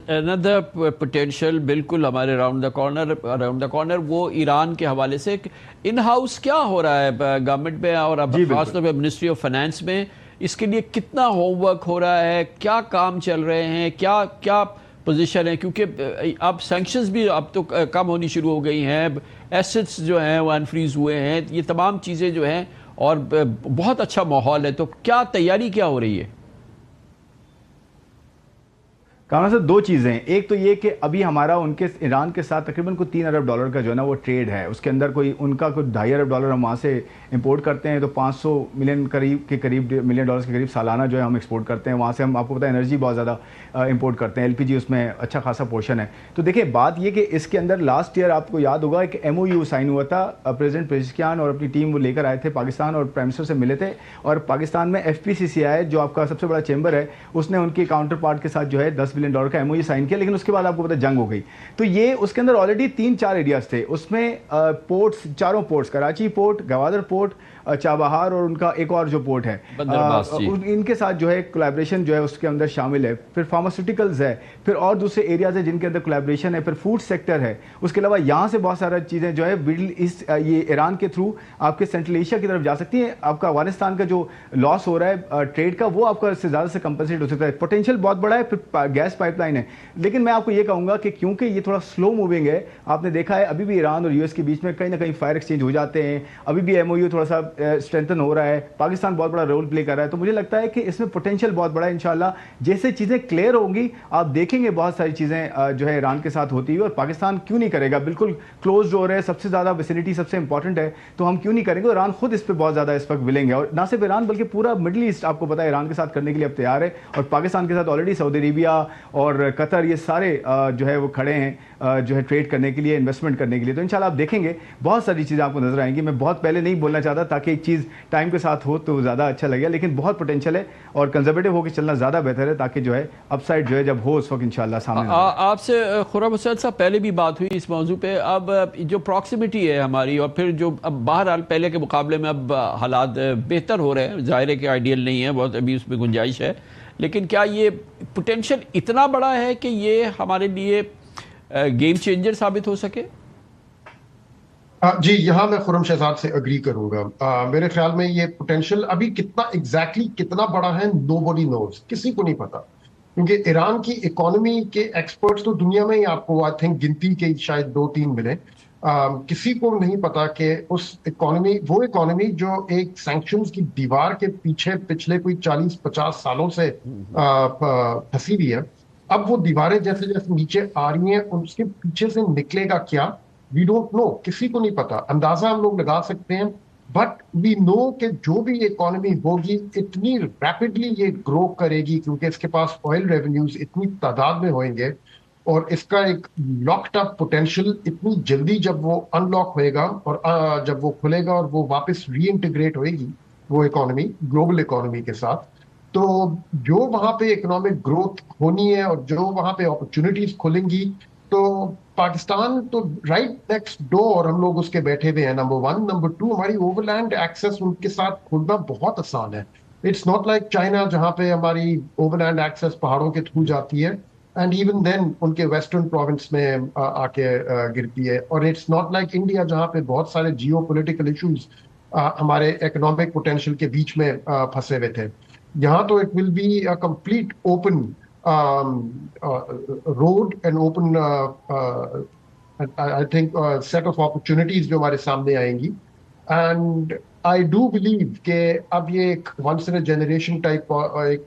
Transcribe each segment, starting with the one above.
another potential بالکل ہمارے round the corner وہ ایران کے حوالے سے ان ہاؤس کیا ہو رہا ہے گورنمنٹ میں اور اب خاص طور پہ منسٹری آف فائنانس میں، اس کے لیے کتنا ہوم ورک ہو رہا ہے، کیا کام چل رہے ہیں، کیا پوزیشن ہے؟ کیونکہ اب سینکشنز بھی اب تو کم ہونی شروع ہو گئی ہیں، ایسٹس جو ہیں وہ انفریز ہوئے ہیں، یہ تمام چیزیں جو ہیں اور بہت اچھا ماحول ہے، تو کیا تیاری کیا ہو رہی ہے؟ کامران صاحب دو چیزیں ہیں، ایک تو یہ کہ ابھی ہمارا ان کے ایران کے ساتھ تقریباً کوئی $3 ارب کا جو ہے نا وہ ٹریڈ ہے، اس کے اندر کوئی ان کا کوئی $2.5 ارب ہم وہاں سے امپورٹ کرتے ہیں، تو $500 ملین کے قریب سالانہ جو ہے ہم ایکسپورٹ کرتے ہیں وہاں سے. ہم آپ کو پتہ ہے انرجی بہت زیادہ امپورٹ کرتے ہیں، LPG اس میں اچھا خاصا پورشن ہے. تو دیکھیں بات یہ کہ اس کے اندر لاسٹ ایئر آپ کو یاد ہوگا ایک MOU سائن ہوا تھا، پریزیڈنٹ پیزشکیان اور اپنی ٹیم وہ لے کر آئے تھے پاکستان اور پرائم منسٹر سے ملے تھے، اور پاکستان میں FPCCI جو آپ کا سب سے بڑا چیمبر ہے اس نے ان کے کاؤنٹر پارٹ کے ساتھ جو ہے $10 بلین کا MOU سائن کیا، لیکن اس کے بعد آپ کو پتہ جنگ ہو گئی. تو یہ اس کے اندر آلریڈی 3-4 ایریاز تھے، اس میں پورٹس، چاروں ports, Karachi port, Gwadar port, Chabahar اور ان کا ایک اور جو پورٹ ہے ان کے ساتھ جو ہے کولیبریشن جو ہے اس کے اندر شامل ہے. پھر فارماسیوٹیکلز ہے، پھر اور دوسرے ایریاز ہیں جن کے اندر کولیبریشن ہے، پھر فوڈ سیکٹر ہے. اس کے علاوہ یہاں سے بہت سارا چیزیں جو ہے مڈل ایسٹ، یہ ایران کے تھرو آپ کے سینٹرل ایشیا کی طرف جا سکتی ہیں. آپ کا افغانستان کا جو لاس ہو رہا ہے ٹریڈ کا وہ آپ کا اس سے زیادہ سے کمپنسیٹ ہو سکتا ہے. پوٹینشیل بہت بڑا ہے. پھر گیس پائپ لائن ہے، لیکن میں آپ کو یہ کہوں گا کہ کیونکہ یہ تھوڑا سلو موونگ ہے، آپ نے دیکھا ہے ابھی بھی ایران اور US کے بیچ میں کہیں نہ کہیں فائر ایکسچینج ہو جاتے ہیں، ابھی بھی MOU تھوڑا سا اسٹرینتھن ہو رہا ہے، پاکستان بہت بڑا رول پلے کر رہا ہے. تو مجھے لگتا ہے کہ اس میں پوٹینشیل بہت بڑا ہے. انشاءاللہ جیسے چیزیں کلیئر ہوں گی آپ دیکھیں گے بہت ساری چیزیں جو ہے ایران کے ساتھ ہوتی ہوئی، اور پاکستان کیوں نہیں کرے گا؟ بالکل کلوز ڈور ہے، سب سے زیادہ ویسینٹی سب سے امپورٹنٹ ہے، تو ہم کیوں نہیں کریں گے؟ ایران خود اس پہ بہت زیادہ اس وقت ولنگ ہے، اور نہ صرف ایران بلکہ پورا مڈل ایسٹ آپ کو پتا ہے ایران کے ساتھ کرنے کے لیے اب تیار ہے. اور پاکستان کے ساتھ آلریڈی سعودی عربیہ اور قطر یہ سارے جو ہے وہ کھڑے ہیں جو ہے ٹریڈ کرنے کے لیے، انویسٹمنٹ کرنے کے لیے. تو انشاءاللہ آپ دیکھیں گے بہت ساری چیزیں آپ کو نظر آئیں گی. میں بہت پہلے نہیں بولنا چاہتا تاکہ ایک چیز ٹائم کے ساتھ ہو تو زیادہ اچھا لگے، لیکن بہت پوٹینشیل ہے اور کنزرویٹو ہو کے چلنا زیادہ بہتر ہے تاکہ جو ہے اپ سائڈ جو ہے جب ہو اس وقت انشاءاللہ سامنے آپ سے خرم حسین صاحب پہلے بھی بات ہوئی اس موضوع پہ. اب جو پراکسیمیٹی ہے ہماری، اور پھر جو اب بہرحال پہلے کے مقابلے میں اب حالات بہتر ہو رہے ہیں، ظاہر ہے کہ آئیڈیل نہیں ہے، بہت ابھی اس میں گنجائش ہے، لیکن کیا یہ پوٹینشیل اتنا بڑا ہے کہ یہ ہمارے لیے گیم چینجر ثابت ہو سکے؟ جی، یہاں میں خرم شہزاد سے اگری کروں گا. میرے خیال میں یہ پوٹینشیل ابھی کتنا ایگزیکٹلی کتنا بڑا ہے نو باڈی نوز، کسی کو نہیں پتا، کیونکہ ایران کی اکانومی کے ایکسپرٹس تو دنیا میں ہی آپ کو آئی تھنک گنتی کے شاید 2-3 ملے. کسی کو نہیں پتا کہ اس اکانومی، وہ اکانومی جو ایک سینکشنز کی دیوار کے پیچھے پچھلے کوئی 40-50 سالوں سے پھنسی ہوئی ہے، اب وہ دیواریں جیسے جیسے نیچے آ رہی ہیں اس کے پیچھے سے نکلے گا کیا، وی ڈونٹ نو. کسی کو نہیں پتا. اندازہ ہم لوگ لگا سکتے ہیں، بٹ وی نو کہ جو بھی اکانومی ہوگی اتنی ریپڈلی یہ گرو کرے گی، کیونکہ اس کے پاس آئل ریونیوز اتنی تعداد میں ہوئیں گے، اور اس کا ایک لاکڈ اپ پوٹینشیل اتنی جلدی جب وہ ان لاک ہوئے گا اور جب وہ کھلے گا اور وہ واپس ری انٹیگریٹ ہوئے گی وہ اکانومی گلوبل اکانومی کے ساتھ، تو جو وہاں پہ اکنامک گروتھ ہونی ہے اور جو وہاں پہ اپرچونٹیز کھلیں گی، تو پاکستان تو رائٹ نیکسٹ ڈور ہم لوگ اس کے بیٹھے ہوئے ہیں. نمبر 1. نمبر 2، ہماری اوور لینڈ ایکسیس ان کے ساتھ کھلنا بہت آسان ہے. اٹس ناٹ لائک چائنا جہاں پہ ہماری اوور لینڈ ایکسیس پہاڑوں کے تھرو جاتی ہے، اینڈ ایون دین ان کے ویسٹرن پروونس میں آ کے گرتی ہے. اور اٹس ناٹ لائک انڈیا جہاں پہ بہت سارے جیو پولیٹیکل ایشوز ہمارے اکنامک پوٹینشیل کے بیچ میں پھنسے ہوئے تھے. یہاں تو it will be a complete open road and open I think set of opportunities جو ہمارے سامنے آئیں گی. and I do believe کہ اب یہ ایک once in a generation type ایک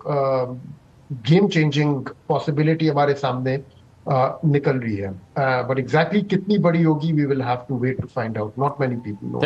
game changing possibility ہمارے سامنے نکل رہی ہے. but exactly کتنی بڑی ہوگی we will have to wait to find out. not many people know.